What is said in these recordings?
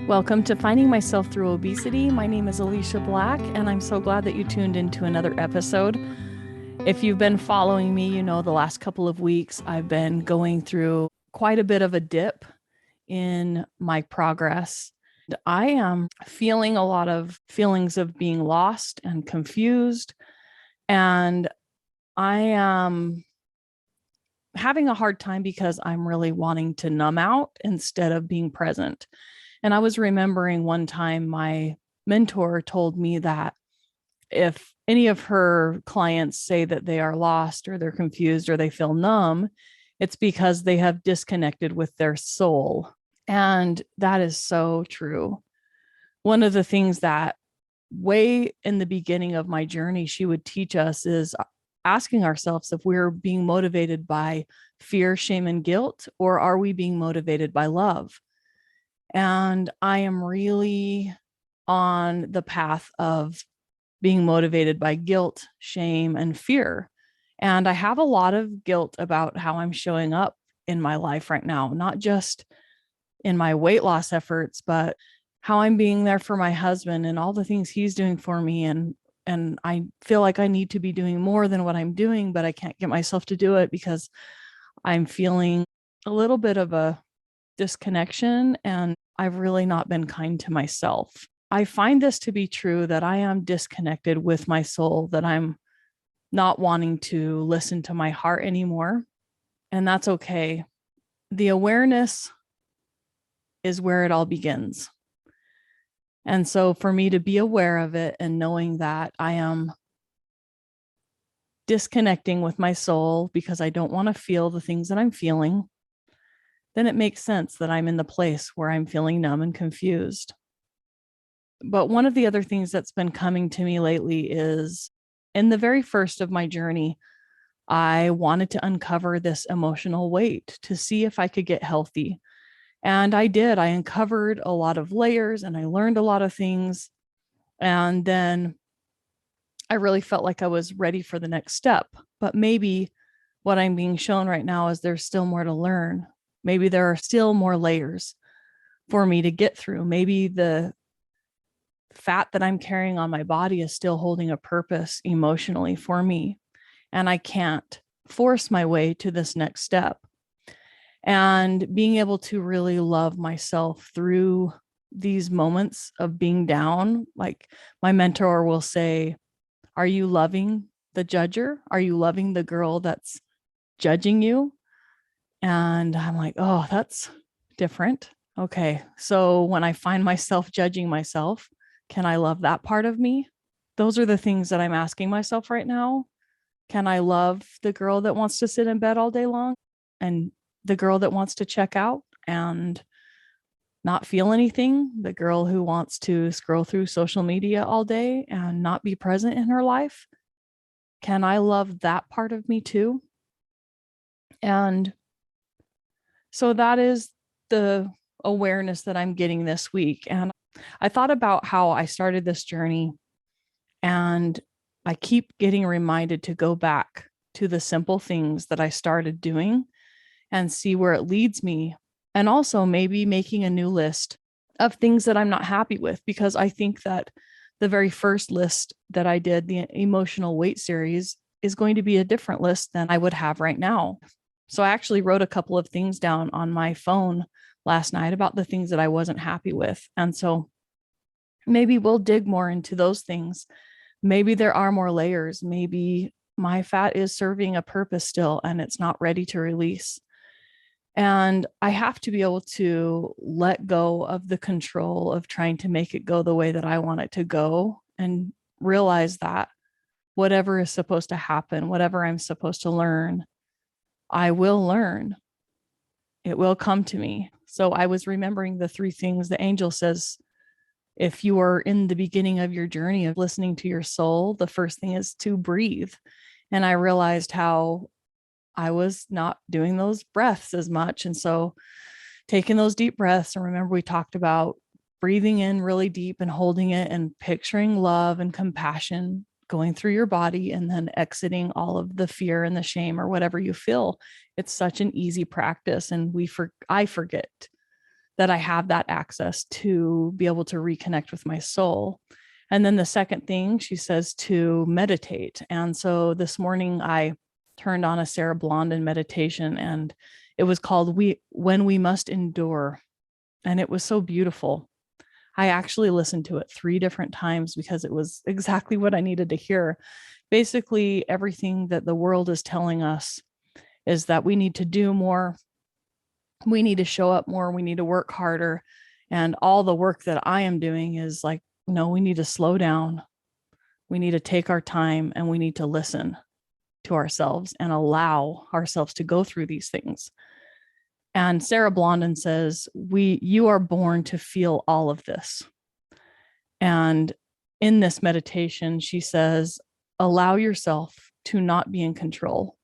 Welcome to Finding Myself Through Obesity. My name is Alicia Black, and I'm so glad that you tuned into another episode. If you've been following me, you know the last couple of weeks I've been going through quite a bit of a dip in my progress. I am feeling a lot of feelings of being lost and confused, and I am having a hard time because I'm really wanting to numb out instead of being present. And I was remembering one time my mentor told me that if any of her clients say that they are lost or they're confused or they feel numb, it's because they have disconnected with their soul. And that is so true. One of the things that way in the beginning of my journey, she would teach us is asking ourselves if we're being motivated by fear, shame, and guilt, or are we being motivated by love? And I am really on the path of being motivated by guilt, shame, and fear. And I have a lot of guilt about how I'm showing up in my life right now, not just in my weight loss efforts, but how I'm being there for my husband and all the things he's doing for me. And I feel like I need to be doing more than what I'm doing, but I can't get myself to do it because I'm feeling a little bit of a disconnection, and I've really not been kind to myself. I find this to be true that I am disconnected with my soul, that I'm not wanting to listen to my heart anymore. And that's okay. The awareness is where it all begins. And so for me to be aware of it and knowing that I am disconnecting with my soul because I don't want to feel the things that I'm feeling, then it makes sense that I'm in the place where I'm feeling numb and confused. But one of the other things that's been coming to me lately is in the very first of my journey, I wanted to uncover this emotional weight to see if I could get healthy. And I did. I uncovered a lot of layers and I learned a lot of things. And then I really felt like I was ready for the next step. But maybe what I'm being shown right now is there's still more to learn. Maybe there are still more layers for me to get through. Maybe the fat that I'm carrying on my body is still holding a purpose emotionally for me. And I can't force my way to this next step. And being able to really love myself through these moments of being down, like my mentor will say, are you loving the judger? Are you loving the girl that's judging you? And I'm like, oh, that's different. Okay. So when I find myself judging myself, can I love that part of me? Those are the things that I'm asking myself right now. Can I love the girl that wants to sit in bed all day long and the girl that wants to check out and not feel anything? The girl who wants to scroll through social media all day and not be present in her life? Can I love that part of me too? And so that is the awareness that I'm getting this week. And I thought about how I started this journey, and I keep getting reminded to go back to the simple things that I started doing and see where it leads me. And also maybe making a new list of things that I'm not happy with, because I think that the very first list that I did, the emotional weight series, is going to be a different list than I would have right now. So I actually wrote a couple of things down on my phone last night about the things that I wasn't happy with. And so maybe we'll dig more into those things. Maybe there are more layers. Maybe my fat is serving a purpose still and it's not ready to release. And I have to be able to let go of the control of trying to make it go the way that I want it to go, and realize that whatever is supposed to happen, whatever I'm supposed to learn, I will learn. It will come to me. So I was remembering the three things the angel says. If you are in the beginning of your journey of listening to your soul, the first thing is to breathe. And I realized how I was not doing those breaths as much. And so taking those deep breaths, and remember, we talked about breathing in really deep and holding it and picturing love and compassion going through your body, and then exiting all of the fear and the shame or whatever you feel. It's such an easy practice. And I forget that I have that access to be able to reconnect with my soul. And then the second thing she says to meditate. And so this morning I turned on a Sarah Blondin meditation, and it was called When We Must Endure. And it was so beautiful. I actually listened to it 3 different times because it was exactly what I needed to hear. Basically, everything that the world is telling us is that we need to do more, we need to show up more, we need to work harder. And all the work that I am doing is like, no, we need to slow down. We need to take our time, and we need to listen to ourselves and allow ourselves to go through these things. And Sarah Blondin says, you are born to feel all of this. And in this meditation, she says, allow yourself to not be in control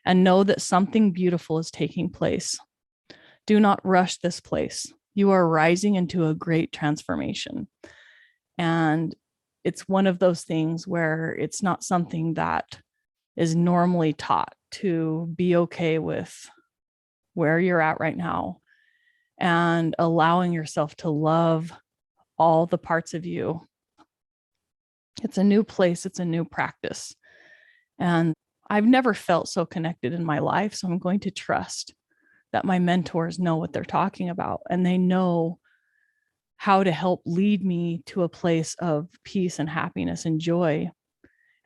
and know that something beautiful is taking place. Do not rush this place. You are rising into a great transformation. And it's one of those things where it's not something that is normally taught, to be okay with where you're at right now and allowing yourself to love all the parts of you. It's a new place, it's a new practice. And I've never felt so connected in my life. So I'm going to trust that my mentors know what they're talking about, and they know how to help lead me to a place of peace and happiness and joy.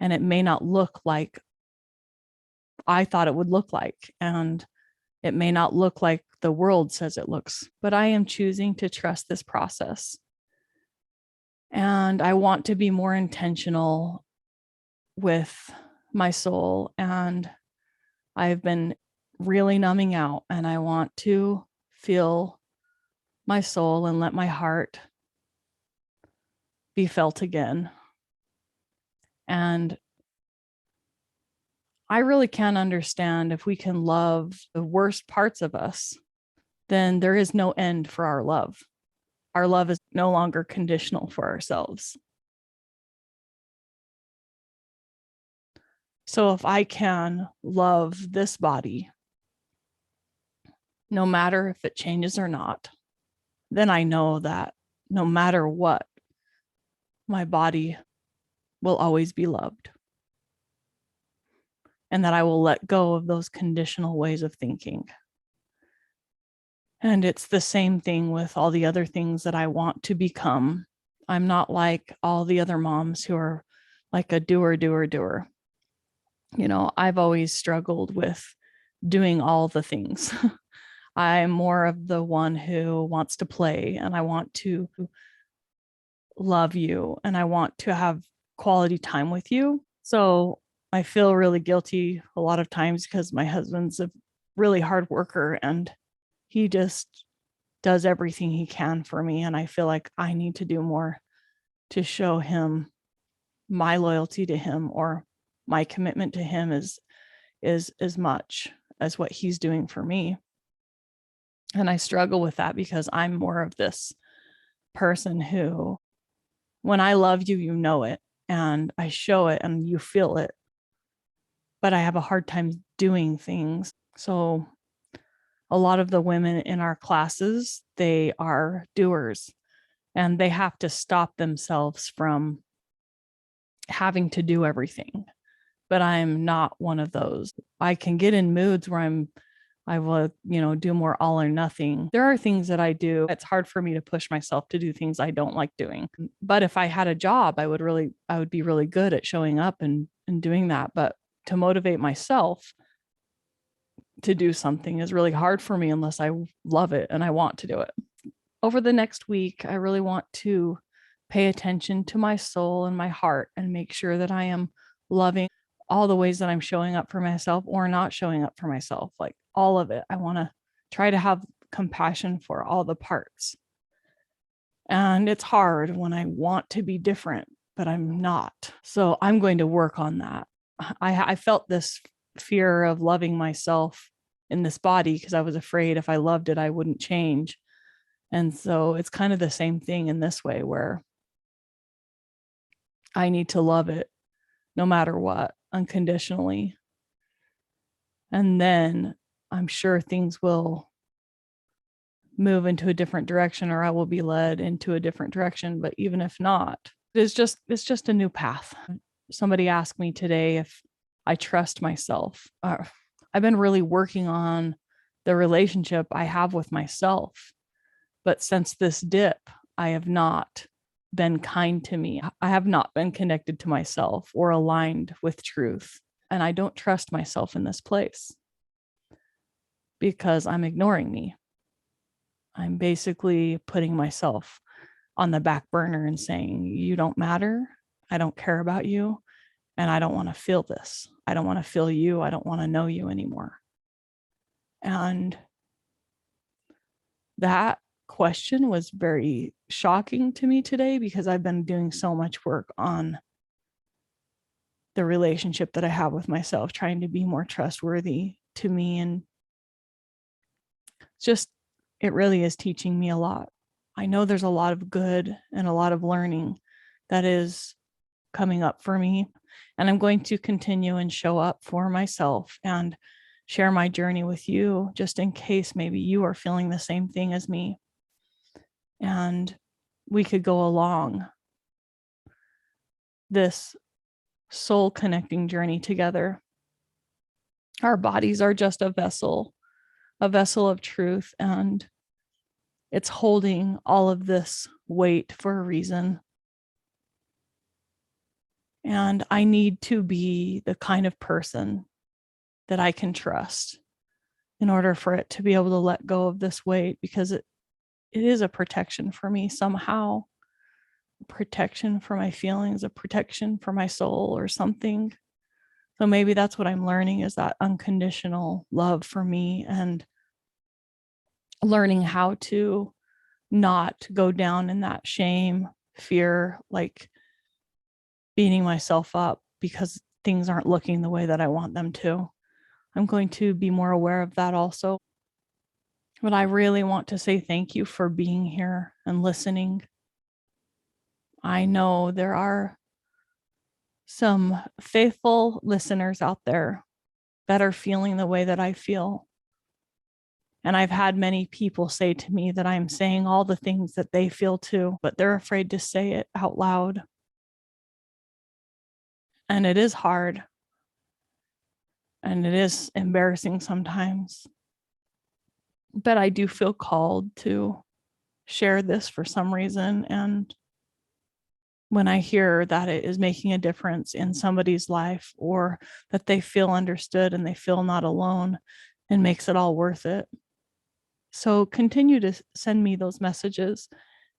And it may not look like I thought it would look like, and it may not look like the world says it looks, but I am choosing to trust this process. And I want to be more intentional with my soul. And I've been really numbing out, and I want to feel my soul and let my heart be felt again. And I really can't understand, if we can love the worst parts of us, then there is no end for our love. Our love is no longer conditional for ourselves. So if I can love this body, no matter if it changes or not, then I know that no matter what, my body will always be loved. And that I will let go of those conditional ways of thinking. And it's the same thing with all the other things that I want to become. I'm not like all the other moms who are like a doer. You know, I've always struggled with doing all the things. I'm more of the one who wants to play, and I want to love you, and I want to have quality time with you. So I feel really guilty a lot of times because my husband's a really hard worker, and he just does everything he can for me. And I feel like I need to do more to show him my loyalty to him, or my commitment to him is as much as what he's doing for me. And I struggle with that because I'm more of this person who, when I love you, you know it, and I show it and you feel it, but I have a hard time doing things. So a lot of the women in our classes, they are doers, and they have to stop themselves from having to do everything. But I'm not one of those. I can get in moods where I will, do more all or nothing. There are things that I do. It's hard for me to push myself to do things I don't like doing. But if I had a job, I would be really good at showing up and doing that. But to motivate myself to do something is really hard for me unless I love it and I want to do it. Over the next week, I really want to pay attention to my soul and my heart and make sure that I am loving all the ways that I'm showing up for myself or not showing up for myself, like all of it. I want to try to have compassion for all the parts. And it's hard when I want to be different, but I'm not. So I'm going to work on that. I felt this fear of loving myself in this body because I was afraid if I loved it, I wouldn't change. And so it's kind of the same thing in this way, where I need to love it no matter what, unconditionally. And then I'm sure things will move into a different direction, or I will be led into a different direction. But even if not, it's just a new path. Somebody asked me today if I trust myself. I've been really working on the relationship I have with myself. But since this dip, I have not been kind to me. I have not been connected to myself or aligned with truth. And I don't trust myself in this place because I'm ignoring me. I'm basically putting myself on the back burner and saying, you don't matter. I don't care about you. And I don't want to feel this. I don't want to feel you. I don't want to know you anymore. And that question was very shocking to me today because I've been doing so much work on the relationship that I have with myself, trying to be more trustworthy to me. And just, it really is teaching me a lot. I know there's a lot of good and a lot of learning that is coming up for me. And I'm going to continue and show up for myself and share my journey with you, just in case maybe you are feeling the same thing as me. And we could go along this soul connecting journey together. Our bodies are just a vessel of truth, and it's holding all of this weight for a reason. And I need to be the kind of person that I can trust in order for it to be able to let go of this weight, because it is a protection for me somehow, a protection for my feelings, a protection for my soul or something. So maybe that's what I'm learning, is that unconditional love for me, and learning how to not go down in that shame, fear, like beating myself up because things aren't looking the way that I want them to. I'm going to be more aware of that also. But I really want to say thank you for being here and listening. I know there are some faithful listeners out there that are feeling the way that I feel. And I've had many people say to me that I'm saying all the things that they feel too, but they're afraid to say it out loud. And it is hard. And it is embarrassing sometimes. But I do feel called to share this for some reason. And when I hear that it is making a difference in somebody's life, or that they feel understood and they feel not alone, it makes it all worth it. So continue to send me those messages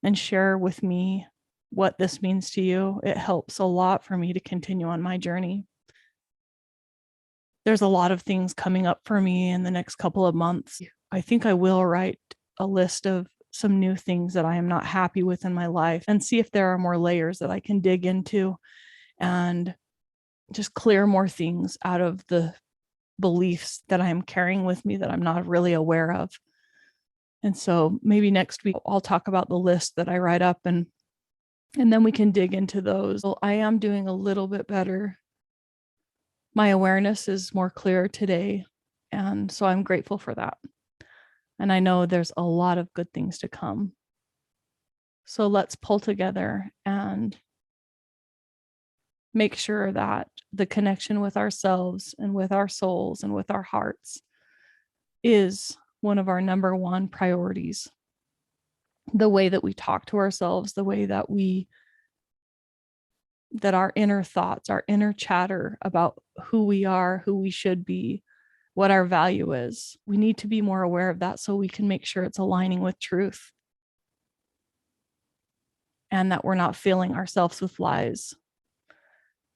and share with me what this means to you. It helps a lot for me to continue on my journey. There's a lot of things coming up for me in the next couple of months. I think I will write a list of some new things that I am not happy with in my life, and see if there are more layers that I can dig into and just clear more things out of the beliefs that I'm carrying with me that I'm not really aware of. And so maybe next week I'll talk about the list that I write up, and then we can dig into those. Well, I am doing a little bit better. My awareness is more clear today. And so I'm grateful for that. And I know there's a lot of good things to come. So let's pull together and make sure that the connection with ourselves and with our souls and with our hearts is one of our number one priorities. The way that we talk to ourselves, the way that our inner thoughts, our inner chatter about who we are, who we should be, what our value is. We need to be more aware of that so we can make sure it's aligning with truth, and that we're not filling ourselves with lies,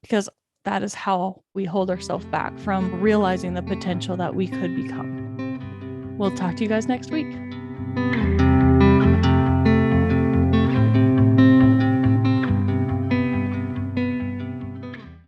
because that is how we hold ourselves back from realizing the potential that we could become. We'll talk to you guys next week.